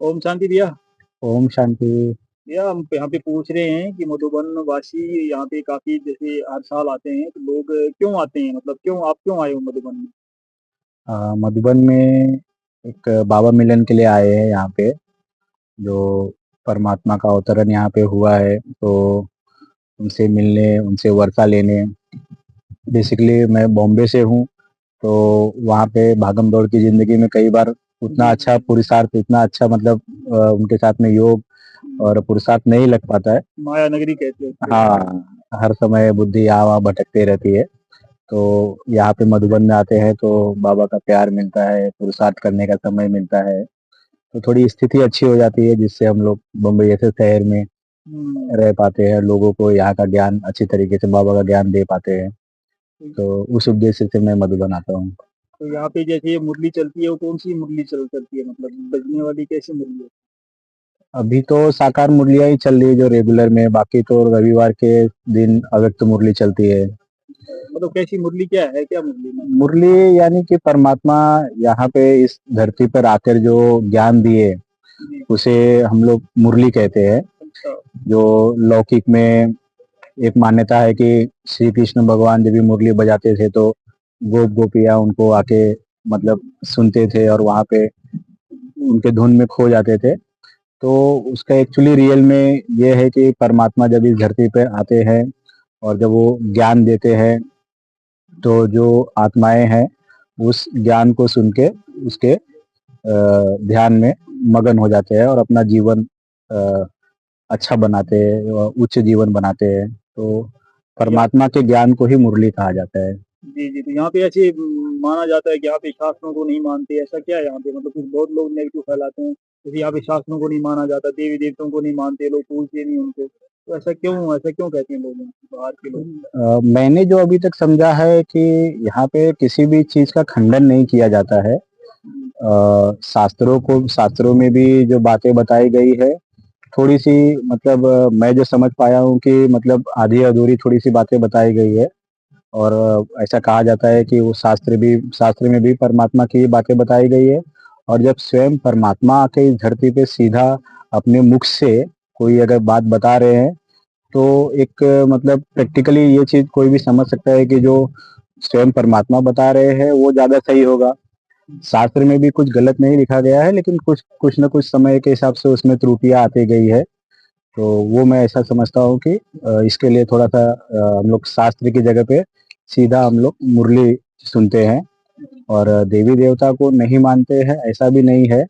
ओम शांति भैया। ओम शांति। भैया हम यहाँ पे पूछ रहे हैं कि मधुबन वासी यहाँ पे काफी जैसे हर साल आते हैं तो लोग क्यों आते हैं, मतलब क्यों आप क्यों आए हो मधुबन में? मधुबन में एक बाबा मिलन के लिए आए हैं यहाँ पे, जो परमात्मा का अवतरण यहाँ पे हुआ है, तो उनसे मिलने, उनसे वर्षा लेने। बेसिकली मैं बॉम्बे से हूँ, तो वहाँ पे भागम दौड़ की ज़िंदगी में कई बार उतना जी अच्छा पुरुषार्थ, इतना अच्छा मतलब उनके साथ में योग और पुरुषार्थ नहीं लग पाता है। माया नगरी कहते हैं उसको। हाँ, हर समय बुद्धि यहाँ वहाँ भटकती रहती है। तो यहाँ पे मधुबन में आते हैं तो बाबा का प्यार मिलता है, पुरुषार्थ करने का समय मिलता है, तो थोड़ी स्थिति अच्छी हो जाती है, जिससे हम लोग बम्बई जैसे शहर में हम्म। रह पाते हैं, लोगों को यहाँ का ज्ञान अच्छी तरीके से बाबा का ज्ञान दे पाते हैं। तो तो उस उद्देश्य से मैं मधुबन आता हूँ। तो यहाँ पे जैसे ये मुरली चलती है वो कौन सी मुरली चलती है, मतलब बजने वाली कैसी मुरली है? अभी तो साकार मुरलियाँ ही चल रही है जो रेगुलर में, बाकी तो रविवार के दिन अव्यक्त मुरली चलती है। मतलब कैसी मुरली, क्या है क्या मुरली में? मुरली यानी कि परमात्मा यहाँ पे इस धरती पर आकर जो ज्ञान दिए, जी। उसे हम लोग मुरली कहते हैं। अच्छा। जो लौकिक में एक मान्यता है कि श्री कृष्ण भगवान जब भी मुरली बजाते थे तो गोप गोपियाँ उनको आके मतलब सुनते थे और वहाँ पे उनके धुन में खो जाते थे। तो उसका एक्चुअली रियल में ये है कि परमात्मा जब इस धरती पे आते हैं और जब वो ज्ञान देते हैं, तो जो आत्माएं हैं उस ज्ञान को सुन के उसके ध्यान में मगन हो जाते हैं और अपना जीवन अ, अच्छा बनाते हैं और उच्च जीवन बनाते हैं। तो या परमात्मा के ज्ञान को ही मुरली कहा जाता है। जी जी, तो यहाँ पे ऐसे माना जाता है कि यहाँ पे शास्त्रों को नहीं मानते, ऐसा क्या है यहाँ पे? मतलब कुछ बहुत लोग नेगेटिव फैलाते हैं, जैसे यहाँ पे शास्त्रों को नहीं माना जाता, देवी देवताओं को नहीं मानते, लोग पूजते नहीं उनको, तो ऐसा क्यों कहते हैं लोग, बाहर के लोग? मैंने जो अभी तक समझा है कि यहाँ पे किसी भी चीज का खंडन नहीं किया जाता है। शास्त्रों में भी जो बातें बताई गई है, थोड़ी सी मतलब मैं जो समझ पाया हूँ कि मतलब आधी अधूरी थोड़ी सी बातें बताई गई है। और ऐसा कहा जाता है कि वो शास्त्र में भी परमात्मा की बातें बताई गई है। और जब स्वयं परमात्मा आके इस धरती पे सीधा अपने मुख से कोई अगर बात बता रहे हैं, तो एक मतलब प्रैक्टिकली ये चीज कोई भी समझ सकता है कि जो स्वयं परमात्मा बता रहे हैं वो ज्यादा सही होगा। शास्त्र में भी कुछ गलत नहीं लिखा गया है, लेकिन कुछ कुछ न कुछ समय के हिसाब से उसमें त्रुटियां आती गई है। तो वो मैं ऐसा समझता हूँ कि इसके लिए थोड़ा सा हम लोग शास्त्र की जगह पे सीधा हम लोग मुरली सुनते हैं। और देवी देवता को नहीं मानते हैं ऐसा भी नहीं है।